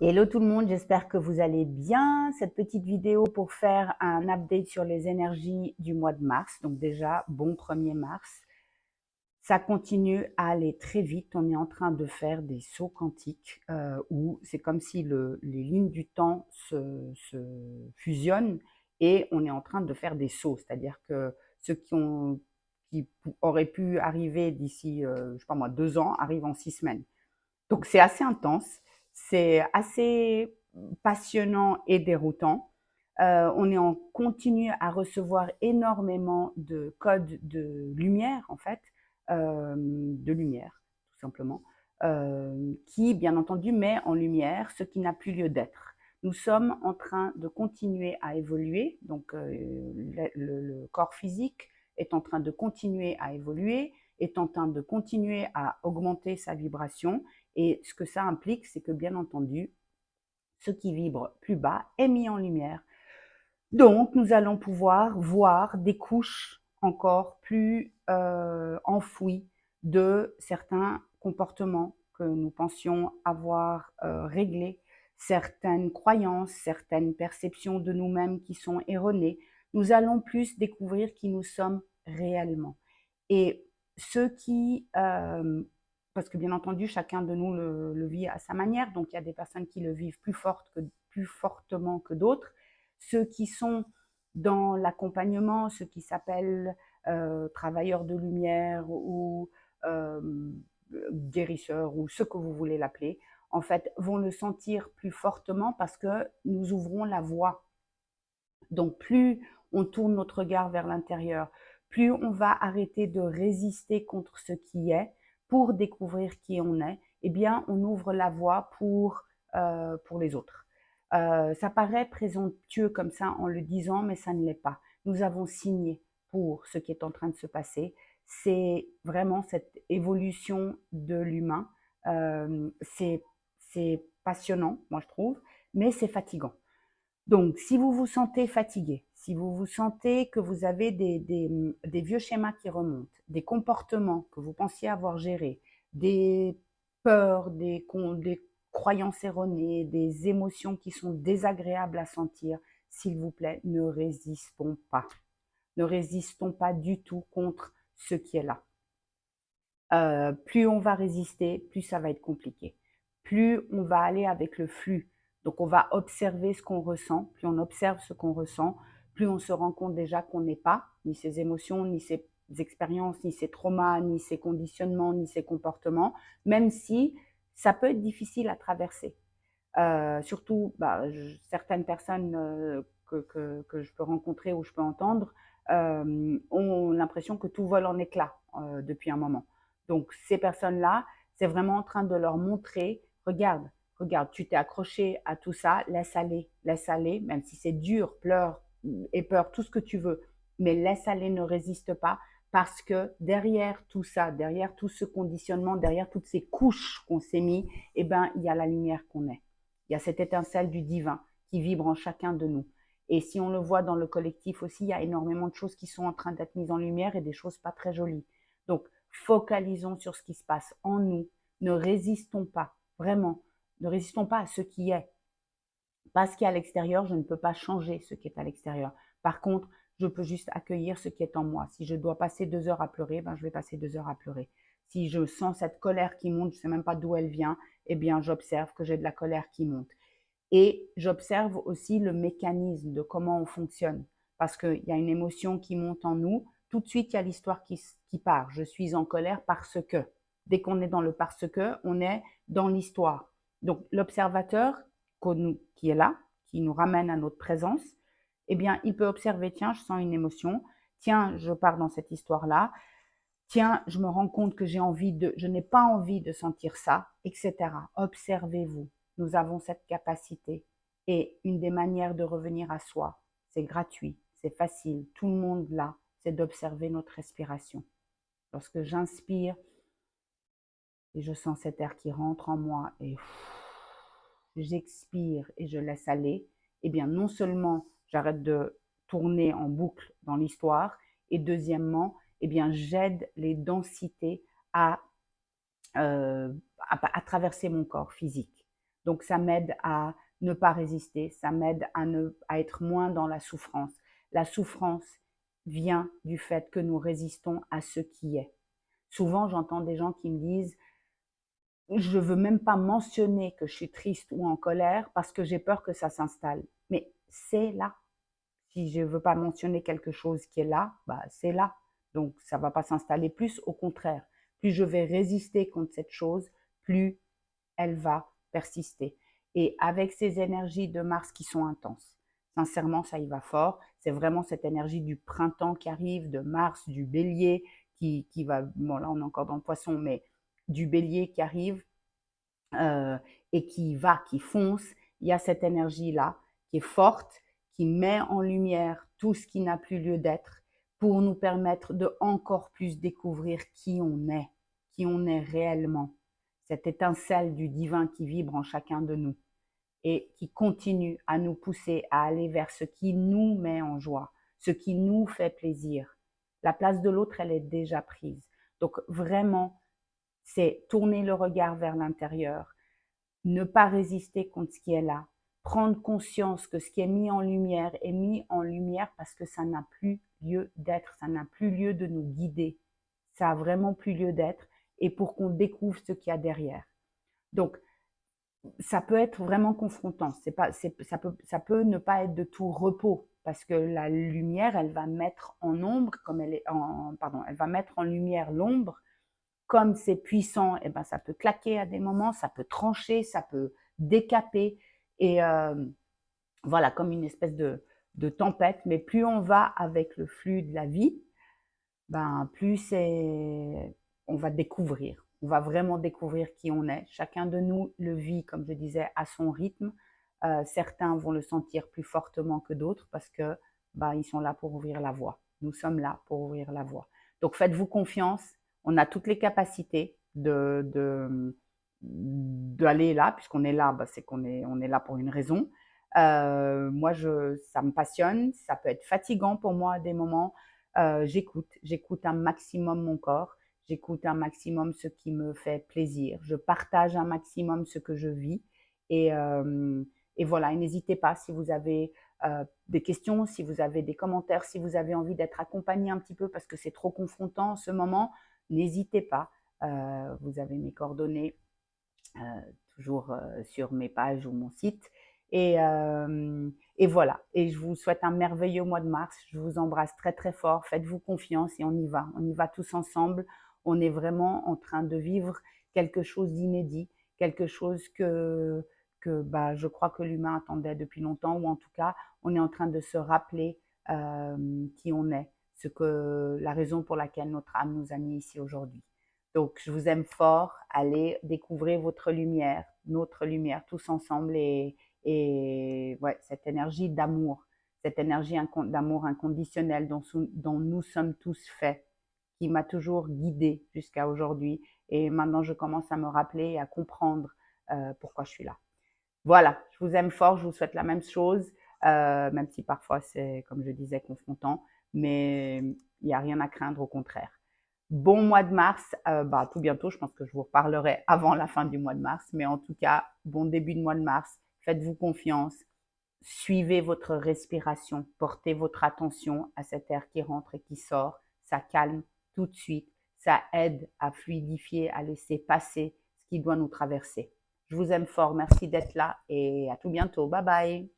Hello tout le monde, j'espère que vous allez bien. Cette petite vidéo pour faire un update sur les énergies du mois de mars. Donc déjà, bon 1er mars. Ça continue à aller très vite. On est en train de faire des sauts quantiques où c'est comme si les lignes du temps se fusionnent et on est en train de faire des sauts. C'est-à-dire que ceux qui auraient pu arriver d'ici, je sais pas moi, 2 ans, arrivent en 6 semaines. Donc c'est assez intense, c'est assez passionnant et déroutant. On est en continu à recevoir énormément de codes de lumière, en fait, de lumière, tout simplement, qui, bien entendu, met en lumière ce qui n'a plus lieu d'être. Nous sommes en train de continuer à évoluer, donc le corps physique est en train de continuer à évoluer, est en train de continuer à augmenter sa vibration, et ce que ça implique, c'est que bien entendu, ce qui vibre plus bas est mis en lumière. Donc, nous allons pouvoir voir des couches encore plus enfouies de certains comportements que nous pensions avoir réglés, certaines croyances, certaines perceptions de nous-mêmes qui sont erronées. Nous allons plus découvrir qui nous sommes réellement. Et ceux qui, parce que bien entendu, chacun de nous le vit à sa manière, donc il y a des personnes qui le vivent plus fortement que d'autres. Ceux qui sont dans l'accompagnement, ceux qui s'appellent travailleurs de lumière ou euh, guérisseurs ou ce que vous voulez l'appeler, en fait, vont le sentir plus fortement parce que nous ouvrons la voie. Donc plus on tourne notre regard vers l'intérieur, plus on va arrêter de résister contre ce qui est pour découvrir qui on est, eh bien on ouvre la voie pour les autres. Ça paraît présomptueux comme ça en le disant, mais ça ne l'est pas. Nous avons signé pour ce qui est en train de se passer. C'est vraiment cette évolution de l'humain. C'est passionnant, moi je trouve, mais c'est fatigant. Donc, si vous vous sentez fatigué, si vous vous sentez que vous avez des vieux schémas qui remontent, des comportements que vous pensiez avoir gérés, des peurs, des croyances erronées, des émotions qui sont désagréables à sentir, s'il vous plaît, ne résistons pas. Ne résistons pas du tout contre ce qui est là. Plus on va résister, plus ça va être compliqué. Plus on va aller avec le flux. Donc on va observer ce qu'on ressent. Plus on observe ce qu'on ressent, plus on se rend compte déjà qu'on n'est pas ni ses émotions, ni ses expériences, ni ses traumas, ni ses conditionnements, ni ses comportements, même si ça peut être difficile à traverser. Surtout, certaines personnes que je peux rencontrer ou je peux entendre ont l'impression que tout vole en éclats depuis un moment. Donc, ces personnes-là, c'est vraiment en train de leur montrer, regarde, regarde, tu t'es accroché à tout ça, laisse aller, même si c'est dur, pleure et peur, tout ce que tu veux, mais laisse aller, ne résiste pas, parce que derrière tout ça, derrière tout ce conditionnement, derrière toutes ces couches qu'on s'est mis, eh ben, il y a la lumière qu'on est. Il y a cette étincelle du divin qui vibre en chacun de nous. Et si on le voit dans le collectif aussi, il y a énormément de choses qui sont en train d'être mises en lumière et des choses pas très jolies. Donc, focalisons sur ce qui se passe en nous. Ne résistons pas, vraiment. Ne résistons pas à ce qui est. Parce qu'il y a à l'extérieur, je ne peux pas changer ce qui est à l'extérieur. Par contre, je peux juste accueillir ce qui est en moi. Si je dois passer 2 heures à pleurer, ben je vais passer 2 heures à pleurer. Si je sens cette colère qui monte, je ne sais même pas d'où elle vient, eh bien j'observe que j'ai de la colère qui monte. Et j'observe aussi le mécanisme de comment on fonctionne. Parce qu'il y a une émotion qui monte en nous, tout de suite, il y a l'histoire qui part. Je suis en colère parce que. Dès qu'on est dans le parce que, on est dans l'histoire. Donc, l'observateur qui est là, qui nous ramène à notre présence, eh bien, il peut observer, tiens, je sens une émotion, tiens, je pars dans cette histoire-là, tiens, je me rends compte que je n'ai pas envie de sentir ça, etc. Observez-vous. Nous avons cette capacité. Et une des manières de revenir à soi, c'est gratuit, c'est facile, tout le monde l'a, c'est d'observer notre respiration. Lorsque j'inspire et je sens cet air qui rentre en moi et j'expire et je laisse aller, eh bien non seulement j'arrête de tourner en boucle dans l'histoire, et deuxièmement, eh bien j'aide les densités à, à traverser mon corps physique. Donc, ça m'aide à ne pas résister, ça m'aide à être moins dans la souffrance. La souffrance vient du fait que nous résistons à ce qui est. Souvent, j'entends des gens qui me disent, je veux même pas mentionner que je suis triste ou en colère parce que j'ai peur que ça s'installe. Mais c'est là. Si je veux pas mentionner quelque chose qui est là, bah c'est là. Donc ça va pas s'installer plus, au contraire. Plus je vais résister contre cette chose, plus elle va persister. Et avec ces énergies de Mars qui sont intenses, sincèrement, ça y va fort. C'est vraiment cette énergie du printemps qui arrive, de Mars, du bélier, qui va, bon là on est encore dans le poisson, mais du bélier qui arrive et qui fonce. Il y a cette énergie-là qui est forte, qui met en lumière tout ce qui n'a plus lieu d'être pour nous permettre de encore plus découvrir qui on est réellement. Cette étincelle du divin qui vibre en chacun de nous et qui continue à nous pousser à aller vers ce qui nous met en joie, ce qui nous fait plaisir. La place de l'autre, elle est déjà prise. Donc vraiment, c'est tourner le regard vers l'intérieur, ne pas résister contre ce qui est là, prendre conscience que ce qui est mis en lumière est mis en lumière parce que ça n'a plus lieu d'être, ça n'a plus lieu de nous guider, ça a vraiment plus lieu d'être et pour qu'on découvre ce qu'il y a derrière. Donc, ça peut être vraiment confrontant. Ça peut ne pas être de tout repos parce que la lumière, elle va mettre en ombre, elle va mettre en lumière l'ombre. Comme c'est puissant, et ben ça peut claquer à des moments, ça peut trancher, ça peut décaper et voilà, comme une espèce de tempête. Mais plus on va avec le flux de la vie, ben plus on va découvrir. On va vraiment découvrir qui on est. Chacun de nous le vit, comme je disais, à son rythme. Certains vont le sentir plus fortement que d'autres parce que ben, ils sont là pour ouvrir la voie. Nous sommes là pour ouvrir la voie. Donc faites-vous confiance. On a toutes les capacités d'aller là, puisqu'on est là, ben, c'est on est là pour une raison. Moi, ça me passionne. Ça peut être fatigant pour moi à des moments. J'écoute un maximum mon corps, j'écoute un maximum ce qui me fait plaisir, je partage un maximum ce que je vis et, euh, et voilà, et n'hésitez pas si vous avez des questions, si vous avez des commentaires, si vous avez envie d'être accompagné un petit peu parce que c'est trop confrontant en ce moment, n'hésitez pas, vous avez mes coordonnées euh, toujours sur mes pages ou mon site. Et voilà. Et je vous souhaite un merveilleux mois de mars. Je vous embrasse très très fort. Faites-vous confiance et on y va. On y va tous ensemble. On est vraiment en train de vivre quelque chose d'inédit, quelque chose que bah, je crois que l'humain attendait depuis longtemps, ou en tout cas, on est en train de se rappeler qui on est, la raison pour laquelle notre âme nous a mis ici aujourd'hui. Donc, je vous aime fort. Allez découvrir votre lumière, notre lumière, tous ensemble. Et ouais, cette énergie d'amour, cette énergie d'amour inconditionnel dont nous sommes tous faits, qui m'a toujours guidée jusqu'à aujourd'hui. Et maintenant, je commence à me rappeler et à comprendre pourquoi je suis là. Voilà, je vous aime fort. Je vous souhaite la même chose, même si parfois c'est, comme je disais, confrontant. Mais il n'y a rien à craindre, au contraire. Bon mois de mars, bah, tout bientôt, je pense que je vous reparlerai avant la fin du mois de mars, mais en tout cas, bon début de mois de mars, faites-vous confiance, suivez votre respiration, portez votre attention à cet air qui rentre et qui sort, ça calme tout de suite, ça aide à fluidifier, à laisser passer ce qui doit nous traverser. Je vous aime fort, merci d'être là et à tout bientôt, bye bye.